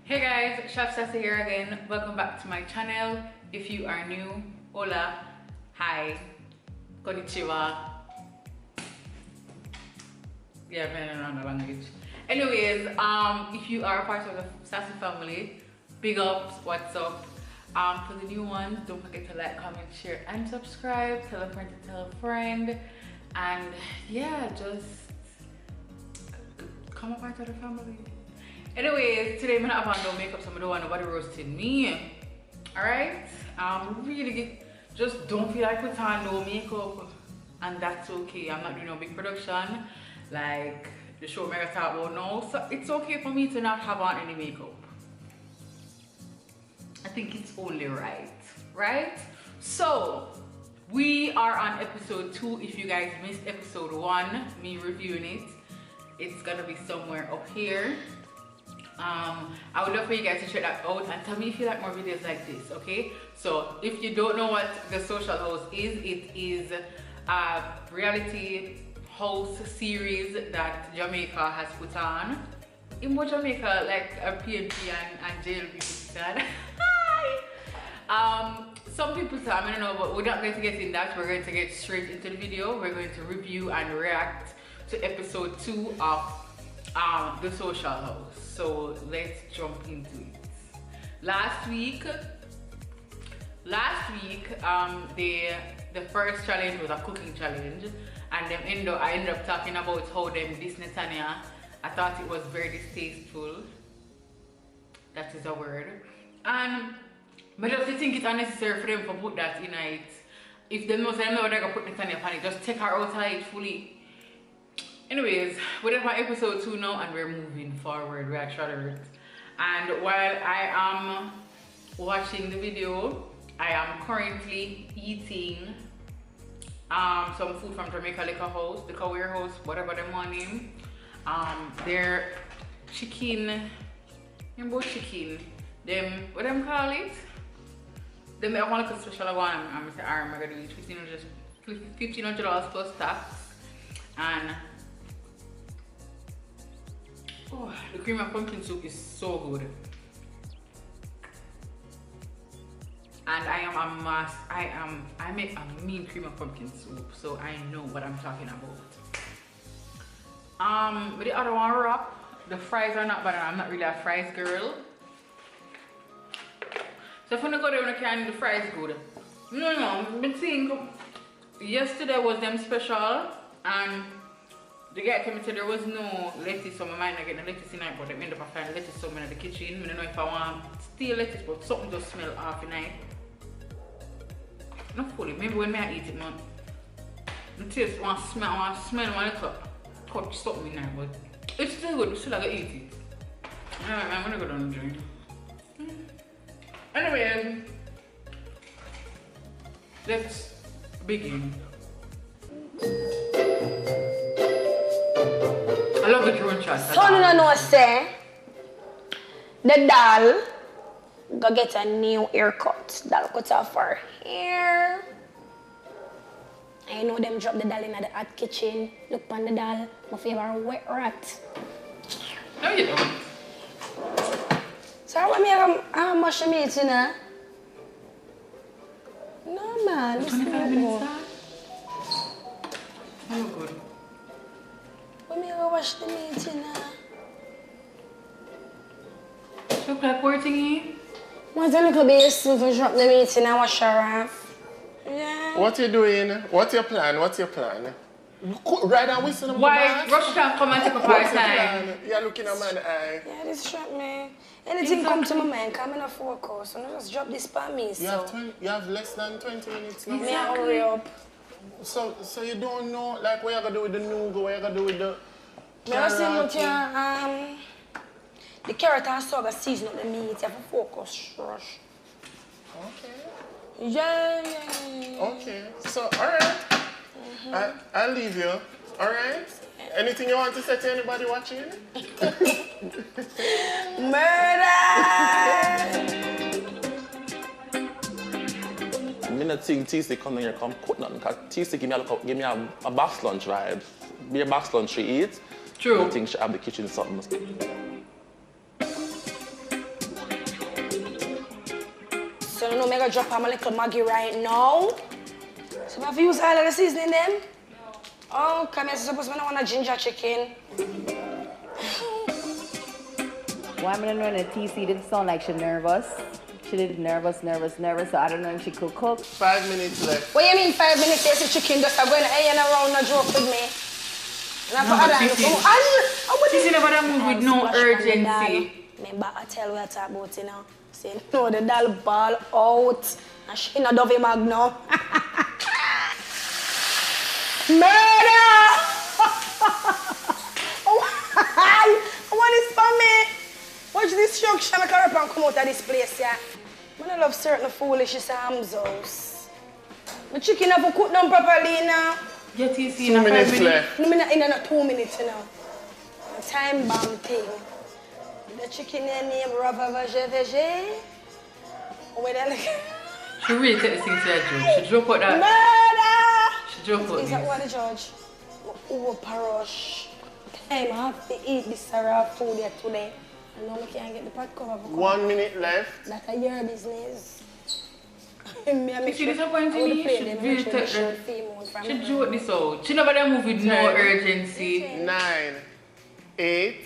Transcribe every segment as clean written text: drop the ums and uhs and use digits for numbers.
Hey guys, Shaph Sassy here again. Welcome back to my channel. If you are new, hola, hi, konnichiwa. Yeah, man, around the language. Anyways, if you are a part of the Sassy family, big ups, what's up? For the new ones, don't forget to like, comment, share, and subscribe. Tell a friend to tell a friend. And yeah, just come a part of the family. Anyways, today I'm not having no makeup, so I don't want nobody roasting me. Alright? Really just don't feel like putting on no makeup, and that's okay. I'm not doing no big production like the show Mega talk about now, so it's okay for me to not have on any makeup. I think it's only right? So we are on episode 2. If you guys missed episode 1, me reviewing it, it's gonna be somewhere up here. I would love for you guys to check that out and tell me if you like more videos like this, okay? So if you don't know what the social house is, it is a reality house series that Jamaica has put on. In Jamaica, like a PNP and jail people said. Some people say, I don't know, but we're not going to get in that. We're going to get straight into the video. We're going to review and react to episode 2 of the social house. So let's jump into it. Last week, the first challenge was a cooking challenge, and I ended up talking about how them this Netanya. I thought it was very distasteful. That is a word. And I just think it's unnecessary for them to put that in it. If they know they're gonna put Netanya on it, just take her out of it fully. Anyways, we're on episode 2 now and we're moving forward. We're at Charlotte. And while I am watching the video, I am currently eating some food from Jamaica Liquor House, Liquor Warehouse, whatever they want name. Their chicken, chicken. Them, what them call it? They make one like a special one. I'm say I'm gonna do it $1,500 plus tax. And oh, the cream of pumpkin soup is so good. And I make a mean cream of pumpkin soup, so I know what I'm talking about. But the other one wrap, the fries are not bad, and I'm not really a fries girl. So if you go there when I can, the fries good. No, but think yesterday was them special, and the guy came and said there was no lettuce, so my mind not getting the lettuce in it, but I ended up finding lettuce somewhere in the kitchen. I don't know if I want still lettuce, but something just smell off in it. Not fully, maybe when I eat it, man. The taste want smell one little touch something in there, but it's still good, we still gotta eat it. Alright, I'm gonna go down and drink. Anyway, let's begin. I love the drone shot. So you know say the doll go get a new haircut. Doll cut off her hair. I know them drop the doll in the hot kitchen. Look on the doll. My favorite wet rat. No, you don't. So how me how much the meat, you know? No man, listen 25 minutes. Oh good. When me go wash the meat, you know? Look like poor thingy. Want a little bit soon to drop the meat in and wash her off? Yeah. What you doing? What's your plan? Right now, whistle them. Why rush can come and take up our time? You're looking at my eye. Yeah, this shot me. Anything come to my mind, come in a focus. So just drop this for me. You have less than 20 minutes now. Me hurry up. So you don't know like what you're gonna do with the nougat, what you're gonna do with the carrot. The carrot and sugar season up the meat. You have to focus, rush. Okay. Yeah. Okay. So alright. I'll leave you. Alright? Anything you want to say to anybody watching? Murder! I don't think Tisty come here come cook nothing because Tisty give me a box lunch vibe. Be a box lunch she eat. True. I think she have the kitchen something. So you know, I'm gonna drop on a little Maggi right now. So have you used all of the seasoning them? No. Oh, come here, suppose I want a ginger chicken. Why am I not knowing that TC didn't sound like she nervous? She did nervous, so I don't know if she could cook. 5 minutes left. What do you mean 5 minutes? There's a chicken just going and around no joke with me. TC never done move with no urgency. Remember, I tell what I talk about, you know. Say, no, the doll ball out. And she not dovey magno. Murder! What is for me? Watch this structure, I can come out of this place, yeah. I love certain foolish Sam's house. The chicken have to cook them properly now. Yeah, TC, 2 minutes left. No, in 2 minutes, you know. A time bomb thing. The chicken name Rava Vege. Where they She really take the thing to her judge. She joke out that. Murder! She joke out Is that what the judge? Oh, parosh. Time I have to eat this raw food here today. I know I can't get the pot cover. 1 minute left. That's your business. You see disappointing me? She really take that. She joke this out. She never done move with no urgency. 9, 8,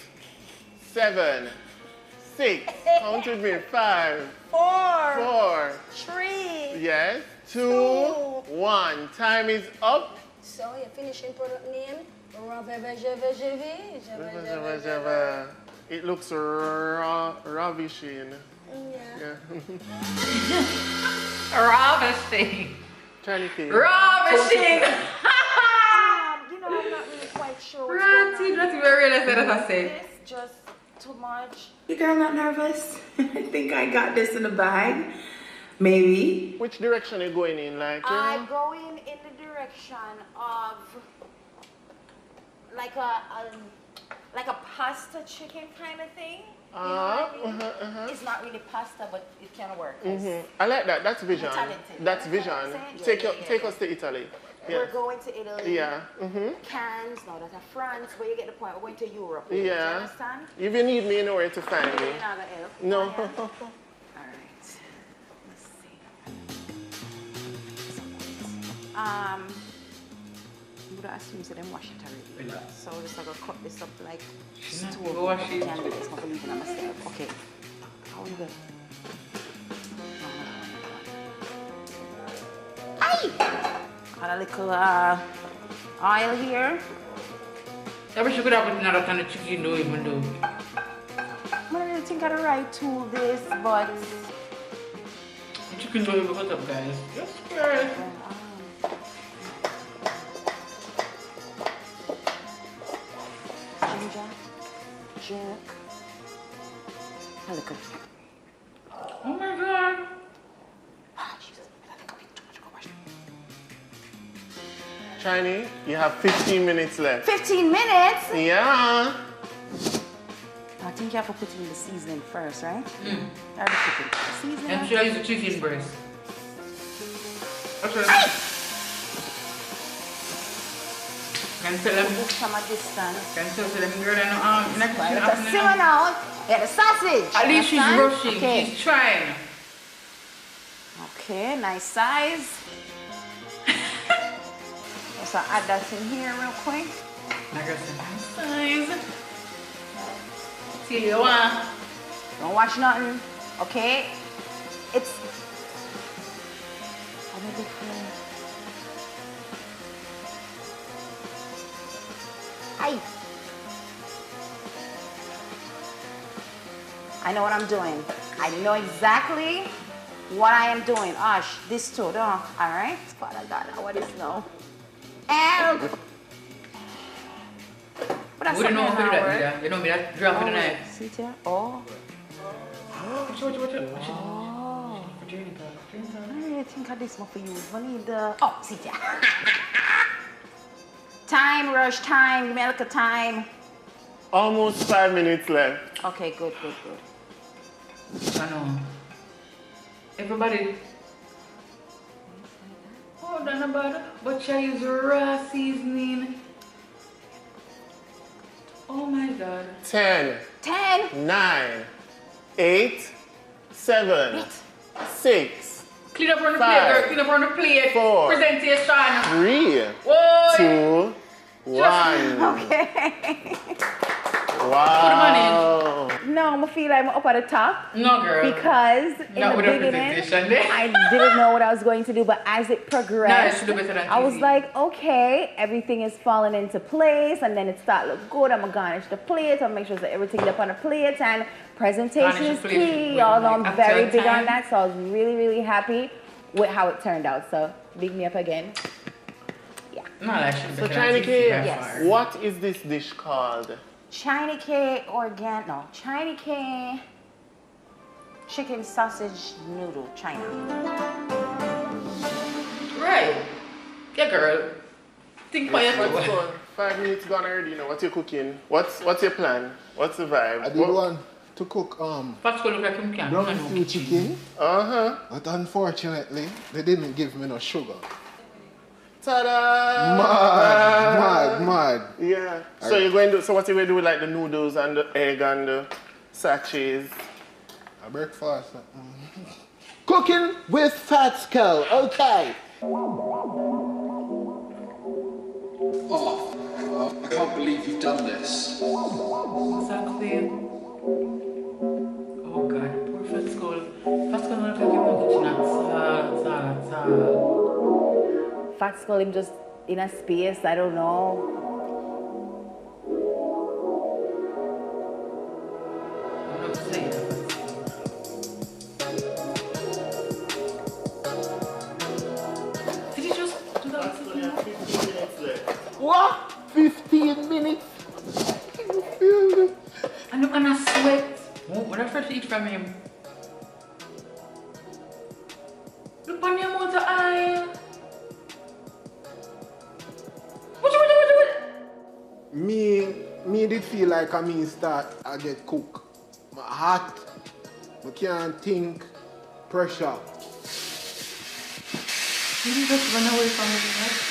7, 6. Count with me. 5, 4, 3. yes, 2, 1. Time is up. So you're finishing product name? It looks ravishing. Yeah. Ravishing. Trinity. Ravishing. You know, I'm not really quite sure what's going on. That's very real, as I said. It's just too much. You girl not nervous? I think I got this in the bag. Maybe. Which direction are you going in? Like, you I'm know? going in the direction of like a pasta chicken kind of thing. You know what I mean? It's not really pasta, but it can work. I like that. That's vision. talented. That's You know vision. what I'm saying? Take us to Italy. We're Yes. going to Italy. Yeah. Cannes, no, that's France, where you get the point. We're going to Europe. Do you Yeah. understand? If you need me, you know where to find me. You're not gonna help. No. Oh, yeah. All right. Let's see. I'm gonna assume so them wash it already. So we're just gonna cut this up like stew. Go wash it. Can't do this, I'm gonna leave it on myself. Okay. How we go? Aye! Got a little oil here. I wish you could have put another kind of chicken though, even though. I don't really think I the right tool this, but The chicken dough will cut up, guys. Just square. ginger, a little. Oh my god. Ah, Jesus, I think I'm making too much. Go wash. Shiny, you have 15 minutes left. 15 minutes? Yeah. I think you have to put in the seasoning first, right? Or the chicken. Seasoning. I'm sure it's a chicken breast. Okay. Can tell them. Move some at distance. Can tell them girl in the Let kitchen us simmer now. Get the sausage. At least she's Understand? rushing. Okay. She's trying. Okay, nice size. So add that in here real quick. I got some size. See you want. Don't wash nothing. Okay. It's Aye. I know what I'm doing. I know exactly what I am doing. Ash, this too, don't. Alright. Father God, what is now? And but that's Wouldn't know something how to do now, that, right? yeah. You know me, that drop in the knife. See it here? Oh. Watch it. Oh. I don't really think of this one for you. We need the. Oh, see it here. Time, rush, time. Give me a little time. Almost 5 minutes left. Okay, good. I know. Everybody. Hold on about it. But I use raw seasoning. Oh my god. 10, 10. 9, 8, 7, Wait. 6, Clean up on the 5, plate, girl. Clean up on the plate. 4, Presentation. 3, Whoa. 2, 1. Okay. Wow. No, I feel like I'm up at the top. No, girl. Because in Not the with a beginning, presentation. I didn't know what I was going to do, but as it progressed, No, it should do better than I was TV. like, okay, everything is falling into place, and then it start look good. I'm gonna garnish the plate, I'll make sure that everything up on the plate, and presentation Garnish is the plate key. with, Y'all know like, I'm very actual big on time. that, so I was really, really happy with how it turned out. So big me up again. Yeah. No, that should be So better China than TV. K, Yes. what is this dish called? China K China K chicken sausage noodle China. Right. Yeah, girl. Think for your What's going? 5 minutes gone already, you know. What you cooking? What's your plan? What's the vibe? I did want to cook What's going to look like him can? brown stew chicken, Uh-huh. but unfortunately they didn't give me no sugar. Ta-da! Mad. Yeah. So you're going to, so what you going to do with like the noodles and the egg and the sachets? A breakfast. Cooking with fat skull. Okay. Oh, I can't believe you've done this. Exactly. Oh God, poor Fat Skull. Fat Skull not like him in the kitchen at all. Fat Skull him just in a space, I don't know. I'm not saying that. Did he just do that? So you have 15 minutes left. What? 15 minutes? And look, and I sweat. When I first eat from him. Look on the amount of oil. What? Me did feel like I get cook. My hot. I can't think. Pressure. Did he just run away from it?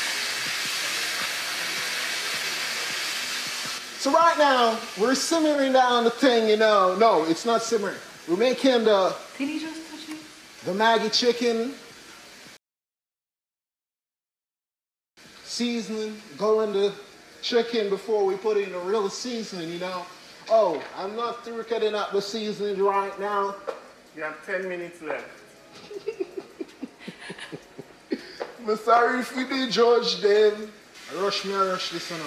So right now, we're simmering down the thing, you know. No, it's not simmering. We're making Did he just touch it? the Maggie chicken. Seasoning, go in the chicken before we put in the real seasoning, you know. Oh, I'm not through cutting up the seasoning right now. You have 10 minutes left. I'm sorry if we did judge them. Rush this one.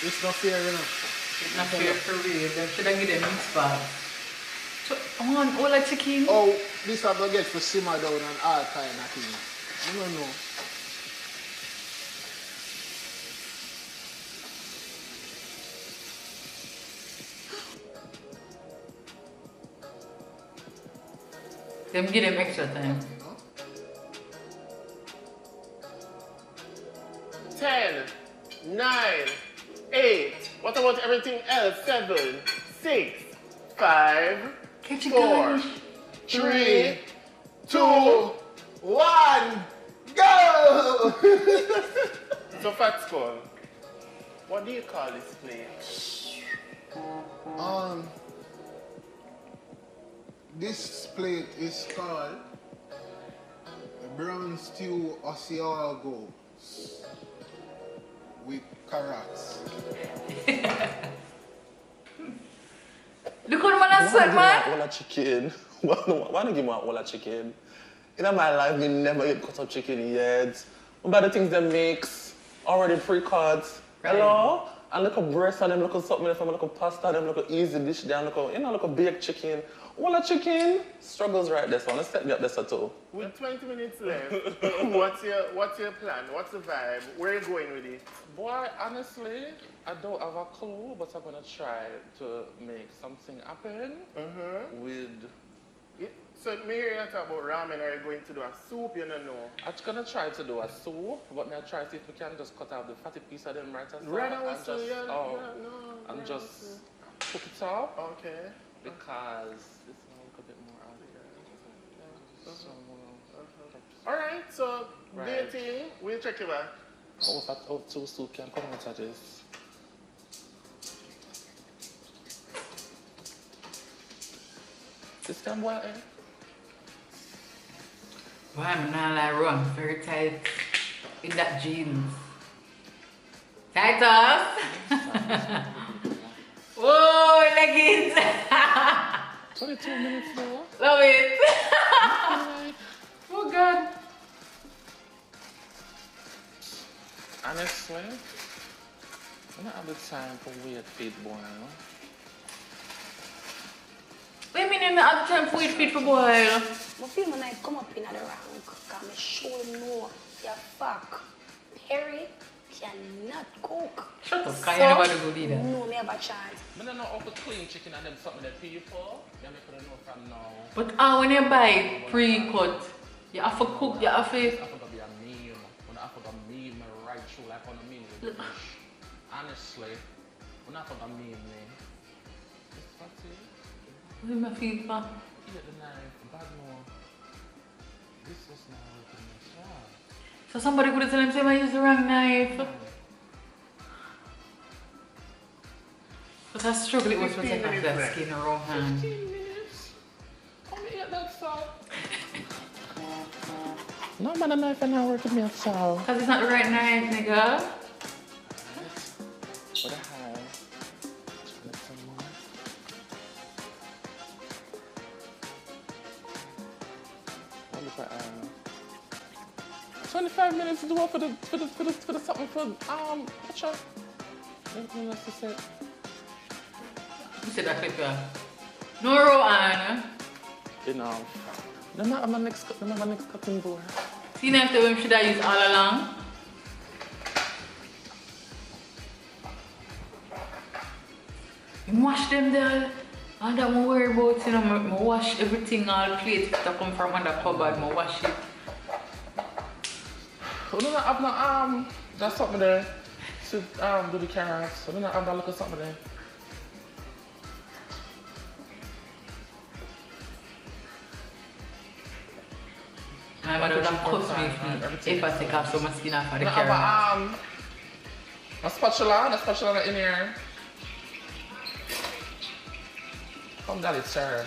It's not fair, you know. It's not fair for real. They should have given them mixed bag. So, all that chicken. Oh, this I don't get for simmer down and all kind of thing. I don't know. Them give them extra time. 10, 9, 8. What about everything else? 7, 6, 5, Catch a 4, garnish. 3, 2. 1, go! So Fat Skull, what do you call this plate? This plate is called the brown stew Asiago with carrots. Look what man has said, man. All a chicken. Why not give me all a chicken? In my life, we never eat cut up chicken yet. But the things they mix, already pre-cut. Hello? And look at breast and them look at something from look at pasta, them look at easy dish, them look at, look at baked chicken. All a chicken struggles right there, so let's set me up there too. With 20 minutes left, what's your plan? What's the vibe? Where are you going with it? Boy, honestly, I don't have a clue, but I'm gonna try to make something happen with. Yeah. So me hear you talk about ramen. Are you going to do a soup? You don't know. I'm gonna try to do a soup, but now try to see if we can just cut out the fatty piece of them right as well. Right and away, so just, yeah, oh, yeah, no. and yeah, just cook it up Okay. because it's a little bit more out here. So, All right. So do your Right. thing. We'll check you back. how two soup can come out of this. This can boil egg. Boy, I'm not like run very tight in that jeans. Titus! Whoa, leggings! 22 minutes though. Love it! Oh God. Honestly, I don't have the time for weird feet boil. What do you mean you don't have the time for weird feet for boil? I feel when I come up in the rank, because I sure know you fuck. Perry cannot cook. Shut up, because you never do good either. No, me have a chance. I don't know how to clean chicken and them something that people. Yeah, I couldn't know from now. But when you buy pre-cut, you have to cook, you have to... I forgot to be a meal. When I forgot to meal, my right shoe like on a meal with fish. Honestly, when I forgot to meal, man. It's fatty. What do you feel for? Eat the knife, bad more. This was not working in the shop. So somebody could have told him, say, I use the wrong knife. But I struggle it was to take off that skin around hand. 15 minutes? How me eat that salt? No man, a knife and not working me at salt. Because it's not the right knife, nigga. What a high. Let some more. 25 minutes to do it for the something for what's up? Let's just say. You said that clip, yeah. No Rowan. Enough. Then I have my next cutting board. See now if the women should I use all along? You wash them there. All that I worry about, you know, I wash everything, all plates that come from under cupboard, I wash it. So do not have no that's something there to do the carrots. So do not have that look at something there. I'm gonna cost me if I take off some skin off of the I carrot. have a spatula in here. Come down its turn.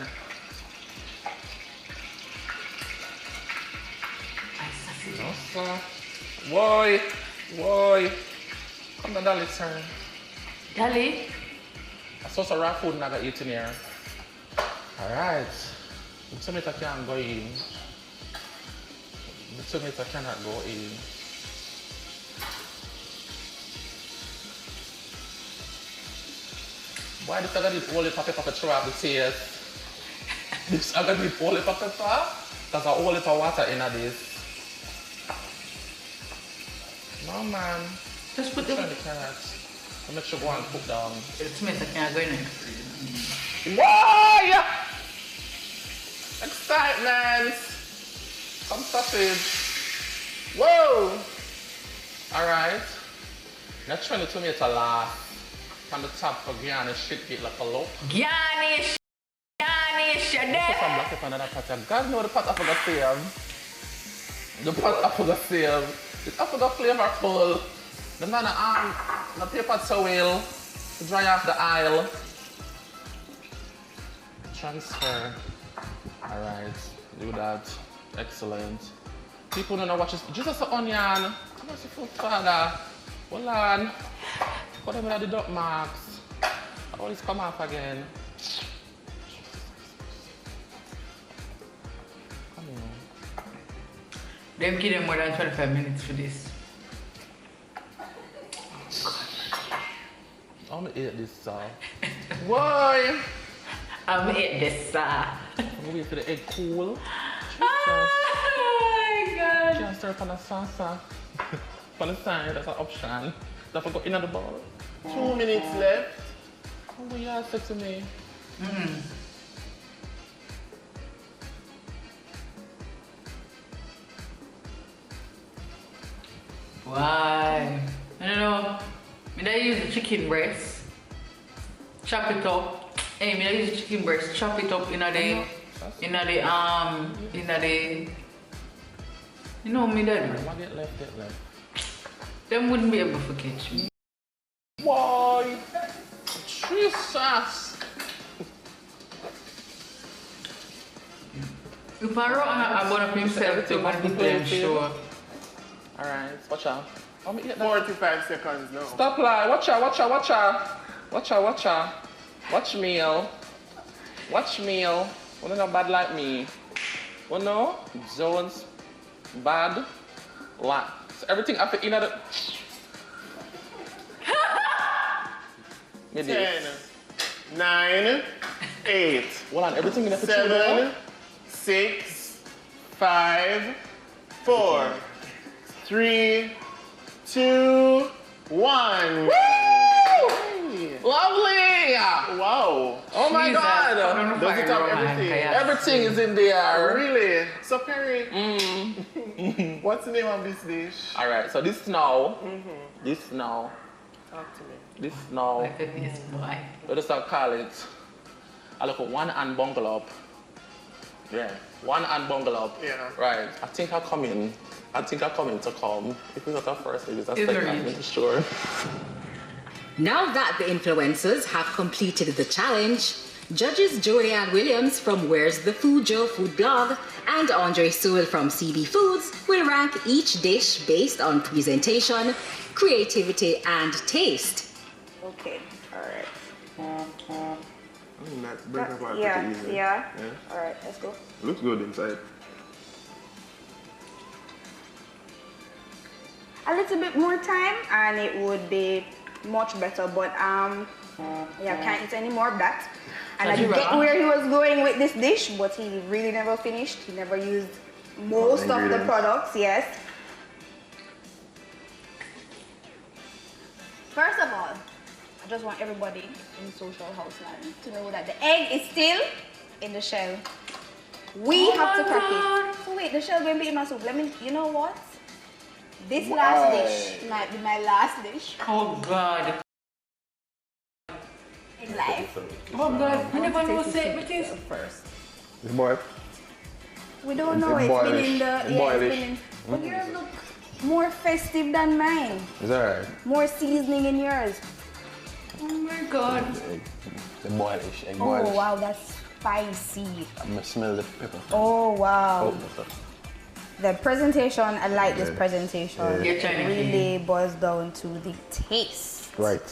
Why? Come down its turn. Dali? I saw some raw food and I got eaten here. Alright. The tomato can't go in. The tomato cannot go in. Why did I got this whole pepper throw out the taste? This I got this whole pepper because I whole little water in this. No man. Just put the carrots. I'll make sure go and cook down. The tomato can't go in there. Why? Excitement! Some sausage. Whoa! Alright. Let's try the tomato last. From the top for garnish, shit get like a look. Garnish! You're there! Put some black pepper in another pot. Guys know the pot I forgot to save. The pot I forgot to save. It's I forgot flavorful. The man the paper towel to dry off the aisle. Transfer. Alright, do that. Excellent. People don't know what just an onion. Merciful Father. Hold on. Put them at the dot marks. All this come off again. Come on. Them give them more than 25 minutes for this. I'm gonna eat this sauce. Why? I'm gonna eat this I'm gonna wait for the egg cool. Oh my God. Can't stir on the salsa. On the side, that's an option. That I forgot in the bowl. 2 minutes left. Oh, what you have said to me? Why? I don't know. I use the chicken breast. Chop it up. Hey, I use the chicken breast. Chop it up in the you know me daddy. What get left? Them wouldn't be able to catch me. Why? Jesus! If I wrote I'm gonna himself to my people and show. Alright, watch out. 45 seconds now. Stop lie. Watch out, watch out, watch out. Watch out, watch out. Watch meal. Watch meal. Well, not bad like me. Well, no. Zones. Bad. Like. So everything after in the. 10, 9, 8. Hold on, everything in the 7, 6, 5, 4, 3, 2, 1. Lovely! Wow. Oh my Jesus. God! Does it have everything? Everything is in there. Really? So Perry, what's the name of this dish? Alright, so this now. This now. Talk to me. This now. Like this boy. What does I call it? I look at one and bungle up. Yeah, one and bungle up. Yeah. Right. I think I come in to come. If it's not a first, maybe it's a second, I'm not sure. Now that the influencers have completed the challenge, judges Jodianne Williams from Where's the Food Joe Food Blog and Andre Sewell from CB Foods will rank each dish based on presentation, creativity, and taste. Okay, alright. That break apart Yeah, pretty easy. yeah. Alright, let's go. Looks good inside. A little bit more time and it would be much better, but yeah, can't eat any more of that. And I get where he was going with this dish, but he really never finished. He never used most of the products, yes. First of all, I just want everybody in Social House Land to know that the egg is still in the shell. We have to crack it. So wait, the shell going to be in my soup. Let me, you know what? This last dish might be my last dish Oh God. in life. Oh God. I never know what it is. First. It's boiled. We don't It's know. It's boilish. been in the. It's Yeah, boilish. it's been in. But yours look more festive than mine. It's alright. More seasoning in yours. Oh my God. The boilish. Egg Oh boilish. wow, that's spicy. I'm gonna smell the pepper. Oh wow. Oh, The presentation, I like this presentation. You're trying It to really boils down to the taste. Right.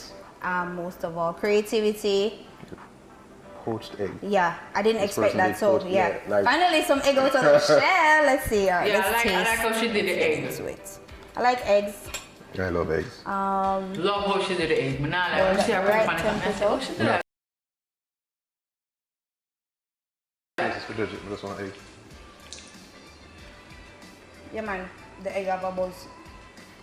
Most of all, creativity. Poached egg. Yeah, I didn't This expect person that. did So poach, yeah, yeah, like- finally some egg out of the shell. Let's see. All right, Yeah, let's I taste. like how she did the egg. Into it. I like eggs. I love eggs. Love how she did the egg. But now I like how she Right had temperature. how she did that. This is for judge it, but that's one egg. Yeah, man. The egg have a buzz.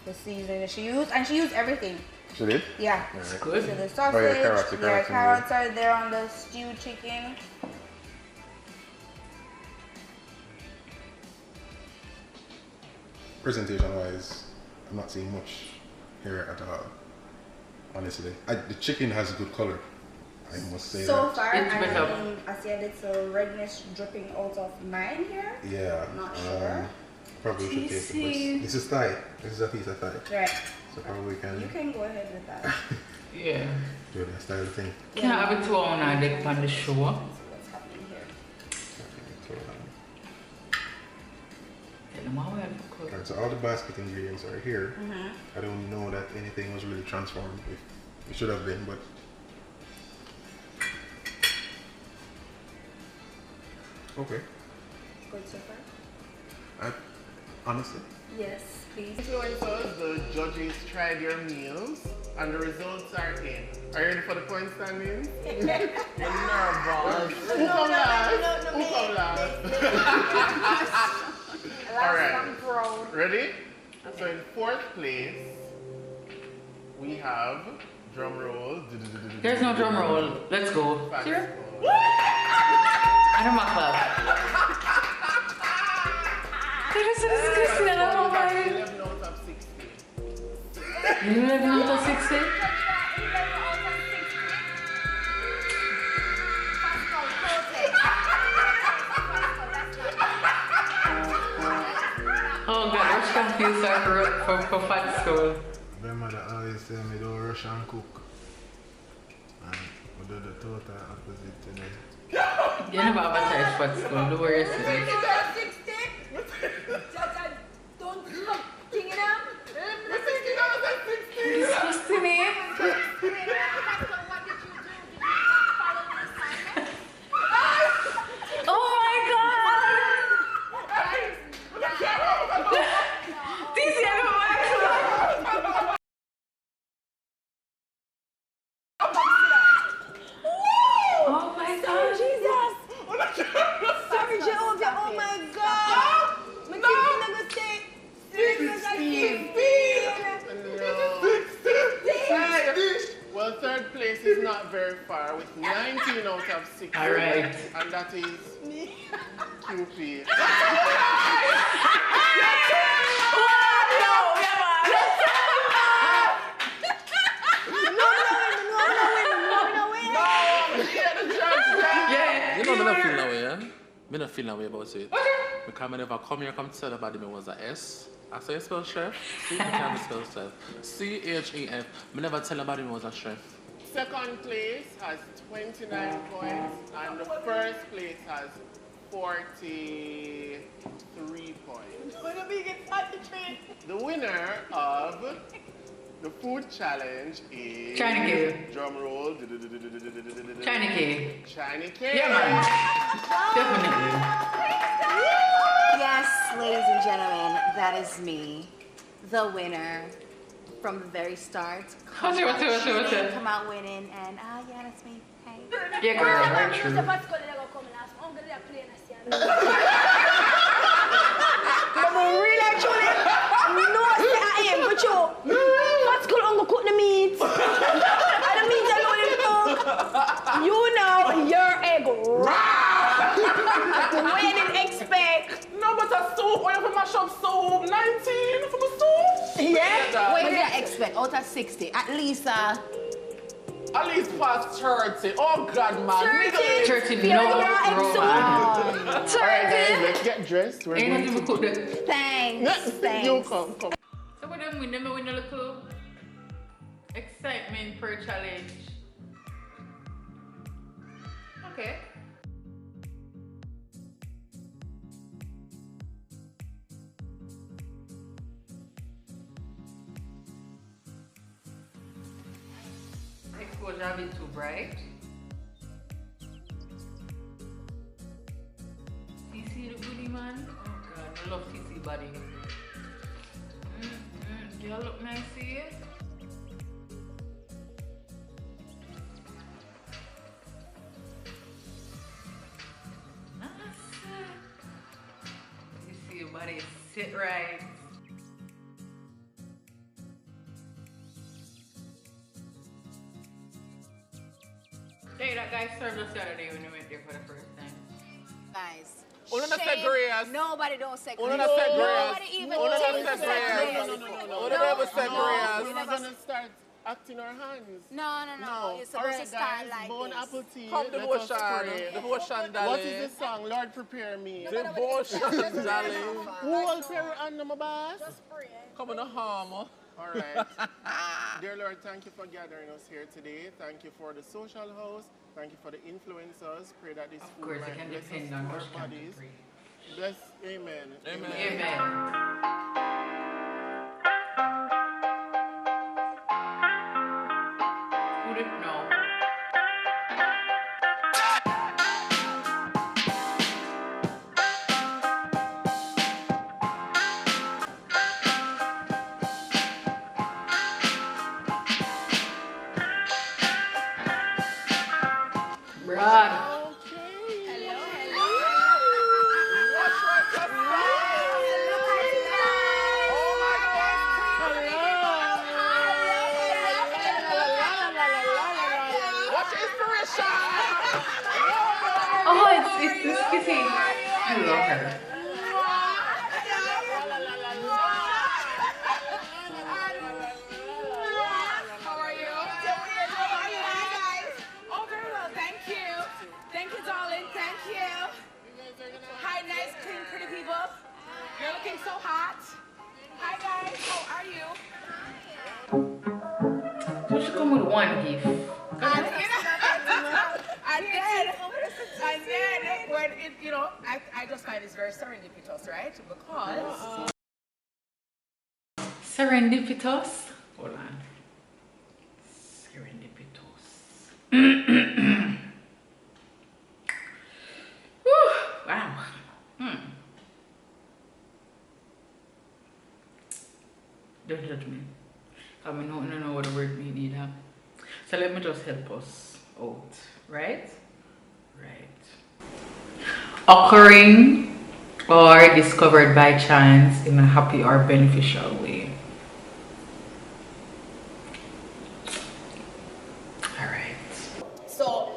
The seasoning that she used, and she used everything. She did? Yeah. Alright. Good. So the sausage, Oh, yeah, carrots, the yeah, carrots in carrots are there on the stewed chicken. Presentation wise, I'm not seeing much here at all. Honestly. The chicken has a good color. I must say So that. far, It's better. I see a little redness dripping out of mine here. Yeah. Not sure. Probably should taste it. But this is thigh. This is a piece of thigh. Right. So probably can You can go ahead with that. Yeah. do that style thing. Can I have it 2 hours and egg on the show? What's happening here? Tell them how I have to cook. Alright, so all the basket ingredients are here. I don't know that anything was really transformed. It should have been, but okay. Good so far? Honestly, Yes, please. Influencers, the judges tried your meals and the results are in. Are you ready for the point standings? I'm nervous. Who come last? Who come last? Alright. Ready? So in 4th place, we have drum roll. There's no drum roll. Let's go. Fact Sure. score. I don't want club. That is so disgusting. I don't know why. 11 out of 60. 11 out of 60? Oh God, I was confused for fat school. my mother always say me don't rush and cook. And we do the total opposite to them. You never advertise for school, don't worry yourself. Don't stop thinking up. Disgusting, eh? Oh my god! This is oh my god! Jesus! Sorry, Jehovah. Oh my God! My kids are gonna say 16. Well, third place is not very far with 19 out of 60. All right. And that is QP. You know, me not feel that way, yeah? Me not feel that way about it. Because I never come here, come tell everybody me was a S. I say spell chef. See, I can't spell chef. C-H-E-F. Me never tell nobody me was a chef. Second place has 29 points, and the first place has 43 points. The winner of the food challenge is China Cave. drum roll. China Cave. China Cave. Yeah, man. Definitely. Yes, ladies and gentlemen, that is me, the winner from the very start. Come out winning, and yeah, that's me. Hey. Yeah, girl, very true. Really, actually, no, I am, but you, what's going on? Cook the meat. I don't mean alone in cook. You know, your egg. What you didn't expect? No, but a soup. Why you have mash up soup? 19 from a soup? Yeah. What did I expect? Out of 60, at least At least past 30. Oh, God, man. 30 no, Alright, guys, let's get dressed. We're ain't going nothing to cook them. thanks. You come. So what them win? Them win a little excitement per challenge. Okay. Exposure a bit too bright. TC the booty man. Oh god, I love TC body. Girl look nice here. Nice. You see your body sit right. Hey, that guy served us the other day when we went there for the first time. Guys. Only not say grass. Nobody don't say Only grass. not say grass. Nobody even Only not thinks say to say grass. grass. Only never say grass. We're not gonna start acting our hands. No. You're supposed Alright, to start guys, like bone this. apple tea. Come Let us devotion. pray. Devotion, darling. What is this song? Lord, prepare me. Devotion, darling. Who will pray on my boss? Come on, no harm. All right. Dear Lord, thank you for gathering us here today. Thank you for the social house. Thank you for the influencers. Pray that this Of food course, might it can bless depend us, on our which country. bodies. Bless, amen. Amen. Amen. Who didn't know? Brad. Oh, it's this kitty. I love her. How are you? Oh, very well, thank you. Thank you, darling, thank you. Hi, nice, clean, pretty people. You're looking so hot. Hi, guys, how are you? So she come with one gift. I'm here. you know, I just find this very serendipitous, right? Because serendipitous. Hold on. Serendipitous. Whew, wow. Don't judge me. I mean, I don't know what the word mean either. So let me just help us out, right? Occurring or discovered by chance in a happy or beneficial way. so,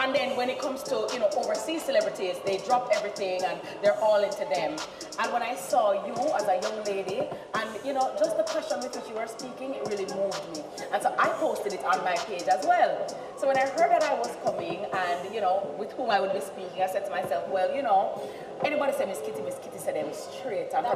and then when it comes to, you know, overseas celebrities, they drop everything and they're all into them. And when I saw you as a young lady, and you know, just the passion with which you were speaking, it really moved me. And so I posted it on my page as well. So when I heard that I was coming and, you know, with whom I would be speaking, I said to myself, well, you know, anybody say Miss Kitty said them straight. And I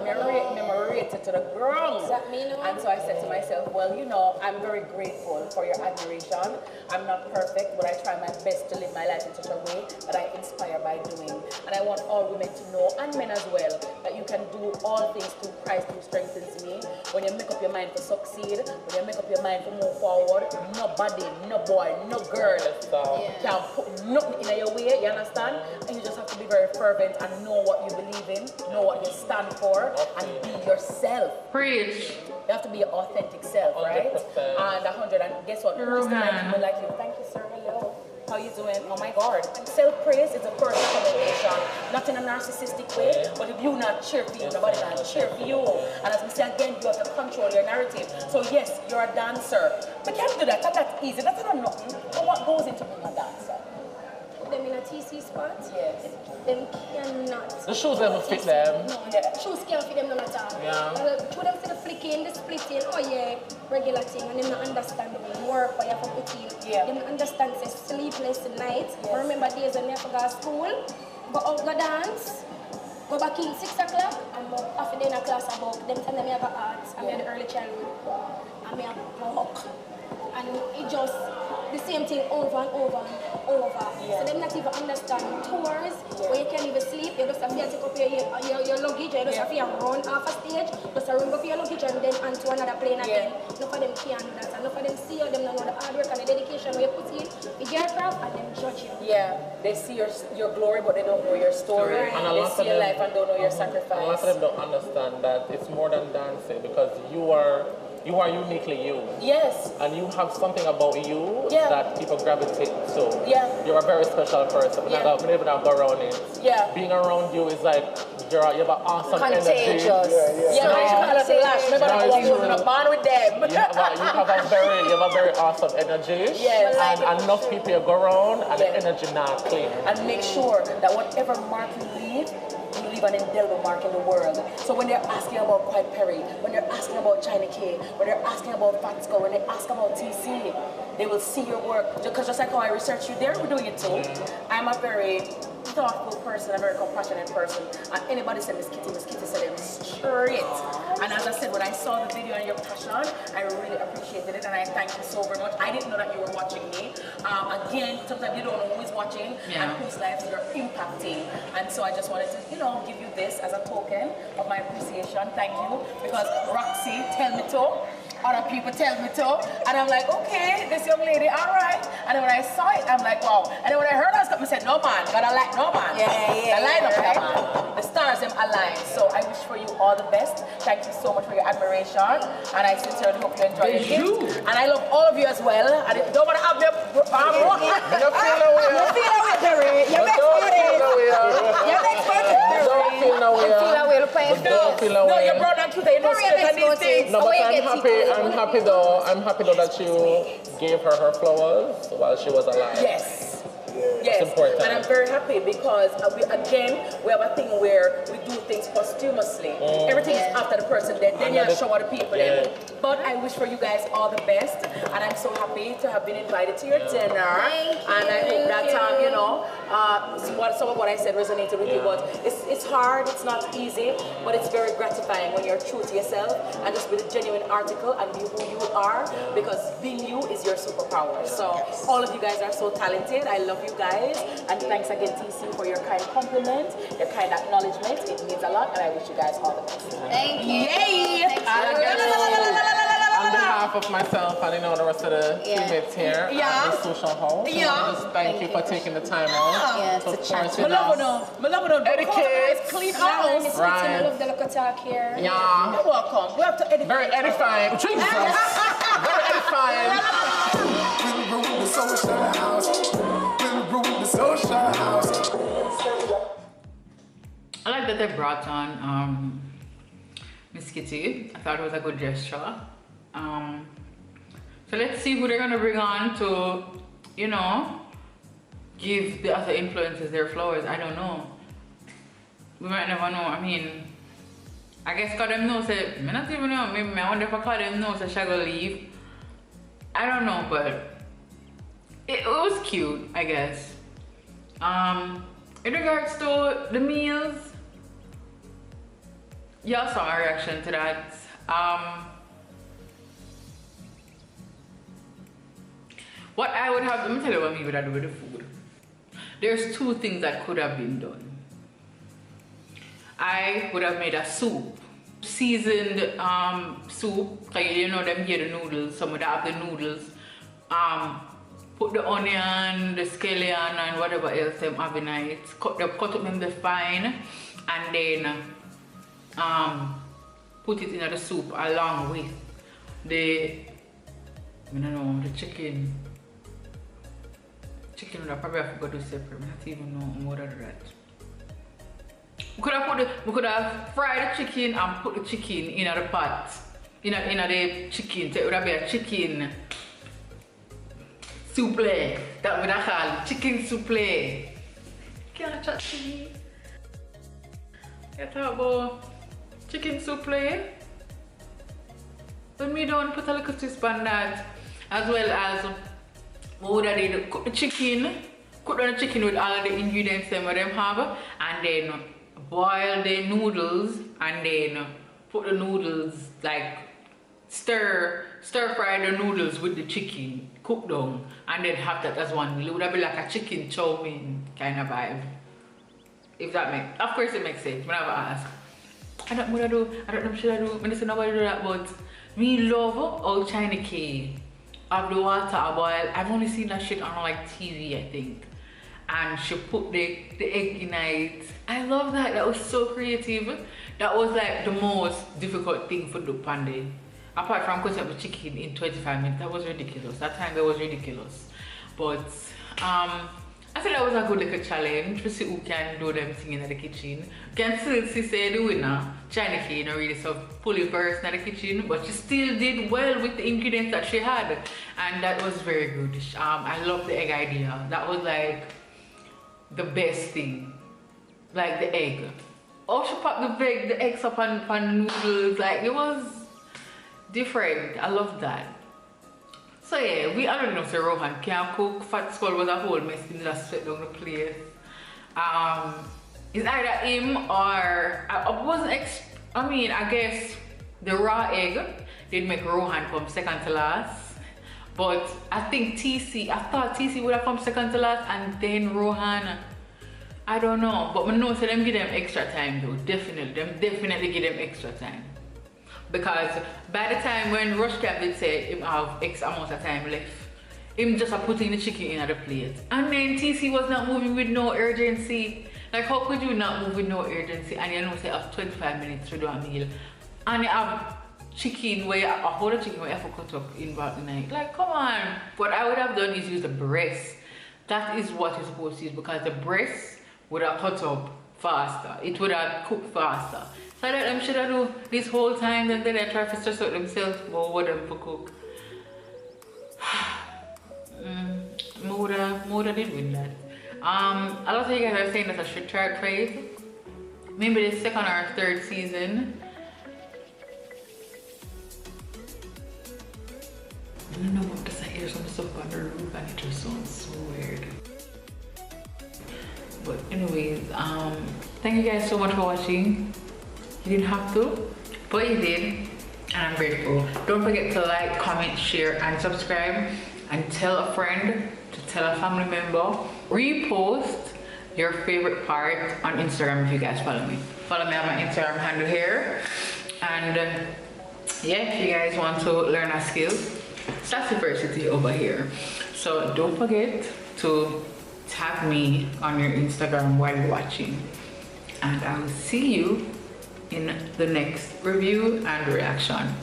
rated to the ground. And so I said to myself, well, you know, I'm very grateful for your admiration. I'm not perfect, but I try my best to live my life in such a way that I inspire by doing. And I want all women to know, and men as well, that you can do all things through Christ who strengthens me. When you make up your mind to succeed, when you make up your mind to move forward, nobody, no boy, no girl can put nothing in your way, you understand? And you just have to be very fervent and know what you believe in, know what you stand for, and be yourself. Preach. You have to be your authentic self, right? 100%. And 100, and guess what? People like you. Thank you, sir. Hello. How you doing? Oh my God. Self-praise is a personal commendation, not in a narcissistic way, but if you not cheer for you, nobody not cheer for you. And as we say again, you have to control your narrative. So yes, you're a dancer. But can't do that. That's easy. That's not nothing. But what goes into being a dancer? Them in a TC spot? Yes. Them cannot. The shoes never fit them. No, shoes can't fit them none at all. Yeah. Show them see the flicking, the splitting, oh yeah, regular thing, and them not understand the work what you have to put in. Yeah. Them not understand say sleepless night. Yes. Remember days when you have to go to school, go out, go dance, go back in 6 o'clock, and go after day in a class about them time me have a art, and me have the early childhood, and me have walk. And it just the same thing over and over and over. So them not even understand tours where you can't even sleep. You just have to take up your luggage. You just have to run off a stage. Just run up your luggage and then onto another plane again. None of them can do that. And none of them see you. Them don't know the hard work and the dedication where you put in the aircraft and them judge you. Yeah, they see your glory but they don't know your story. Right. And they see your life and don't know your sacrifice. A lot of them don't understand that it's more than dancing because you are uniquely you. Yes. And you have something about you that people gravitate to. Yeah. You're a very special person. Yeah. I've been able to go around it. Yeah. Being around you is like, you have an awesome contagious energy. Yeah, I call it lash. Remember I was using a bond with them. You have a very awesome energy. Yes. And enough people you go around and the energy not clean. And make sure that whatever mark you leave an indelible mark in the world. So when they're asking about Quiet Perry, when they're asking about China K, when they're asking about Fatsko, when they ask about TC, they will see your work. Because just like how I research you, they're doing it too. I'm a very thoughtful person, a very compassionate person. And anybody said Miss Kitty said it straight. And as I said, when I saw the video and your passion, I really appreciated it and I thank you so very much. I didn't know that you were watching me. Again, sometimes you don't know who is watching and whose lives you're impacting. And so I just wanted to, you know, give you this as a token of my appreciation. Thank you. Because Roxy, tell me to. Other people tell me to, and I'm like, okay, this young lady, all right. And then when I saw it, I'm like, wow. And then when I heard her stop, I said, no man, gotta like no man. The line up that man. The stars them align. So I wish for you all the best. Thank you so much for your admiration, and I sincerely hope you enjoy your gift. And I love all of you as well. And if you don't want to have your You feel away. You feel away, Perry. You're next birthday. Don't feel away. Don't feel away. No, you're brown and cute. You know straight on these things. No, but I'm happy though that you gave her flowers while she was alive. Yes. Yes, important. and I'm very happy because we have a thing where we do things posthumously. Everything is after the person dead, then you show other people. But I wish for you guys all the best, and I'm so happy to have been invited to your dinner. And I hope that you know, some of what I said resonated with you. But it's hard, it's not easy, but it's very gratifying when you're true to yourself and just be a genuine article and be who you are, because being you is your superpower. So all of you guys are so talented. I love you. you guys. And thanks again, TC, for your kind compliment, your kind acknowledgement. It means a lot, and I wish you guys all the best. Thank you. Yay! On behalf of myself and the rest of the teammates here at the social house, just thank you for taking the time out. To chat. Etiquette, clean house. Right. I love the local talk here. Yeah. You're welcome. We have to edit. Very edifying. Jesus. Very edifying. The social house. The social house. I like that they brought on Miss Kitty. I thought it was a good gesture. So let's see who they're gonna bring on to, you know, give the other influencers their flowers. I don't know. We might never know. I mean, I guess cause them know say, I not even know, maybe I wonder if I call them know say she gonna leave. I don't know, but it was cute, I guess. In regards to the meals, y'all saw my reaction to that. What I would have, let me tell you what me would have done with the food. There's two things that could have been done. I would have made a soup, seasoned soup. Like, you know them here, the noodles, some of that have the noodles. Put the onion, the scallion, and whatever else them have in it. Cut up them the fine, and then put it in the soup along with the, I don't know, the chicken. Chicken would have probably have to do separate. I don't even know more than that. We could have fried the chicken and put the chicken in the pot. In the chicken. So it would have been a chicken souffle. That would have called chicken souffle. Can't chat to me. You talk about chicken souffle. When we don't put a little twist on that, as well as what would I do? Cook the chicken, cook down the chicken with all the ingredients them have, and then boil the noodles, and then put the noodles, like stir fry the noodles with the chicken, cook down, and then have that as one meal. It would have been like a chicken chow mein kind of vibe. If that makes, of course it makes sense. Whenever I ask, I don't know what I do, I don't know what should I do. When they say nobody do that, but me love old China K. Of the water boil. I've only seen that shit on like TV, I think. And she put the egg in it. I love that. That was so creative. That was like the most difficult thing for the pande. Apart from cutting up the chicken in 25 minutes, that was ridiculous. That time that was ridiculous. But I think that was a good little challenge to see who can do them things in the kitchen. You can still see say the winner, China K, not really so fully versed in the kitchen, but she still did well with the ingredients that she had, and that was very good. I love the egg idea. That was like the best thing, like the egg. Oh, she popped the eggs up on noodles, like it was different. I love that. So yeah, we already know Sir Rohan can't cook. Fat Skull was a whole mess. He just swept down the place. It's either him or I guess the raw egg did make Rohan come second to last. But I think I thought TC would have come second to last and then Rohan. I don't know. But I know so them give them extra time though. Definitely give them extra time. Because by the time when Rush Cap did say him have X amount of time left, him just putting the chicken in the plate. And then TC was not moving with no urgency. Like how could you not move with no urgency and you know say have 25 minutes to do a meal and you have chicken where a whole chicken where you have to cut up in about the night. Like come on. What I would have done is use the breast. That is what you're supposed to use because the breast would have cut up faster. It would have cooked faster. So that them should have do this whole time then they try to stress out themselves about what them to cook. Moda did win that. A lot of you guys are saying that I should try it. Maybe the second or third season. I don't know because I hear some stuff on the roof and it just sounds so weird. But anyways, thank you guys so much for watching. You didn't have to, but you did, and I'm grateful. Don't forget to like, comment, share, and subscribe, and tell a friend to tell a family member, repost your favorite part on Instagram if you guys follow me. Follow me on my Instagram handle here. And yeah, if you guys want to learn a skill, Sassy over here. So don't forget to tag me on your Instagram while you're watching. And I will see you in the next review and reaction.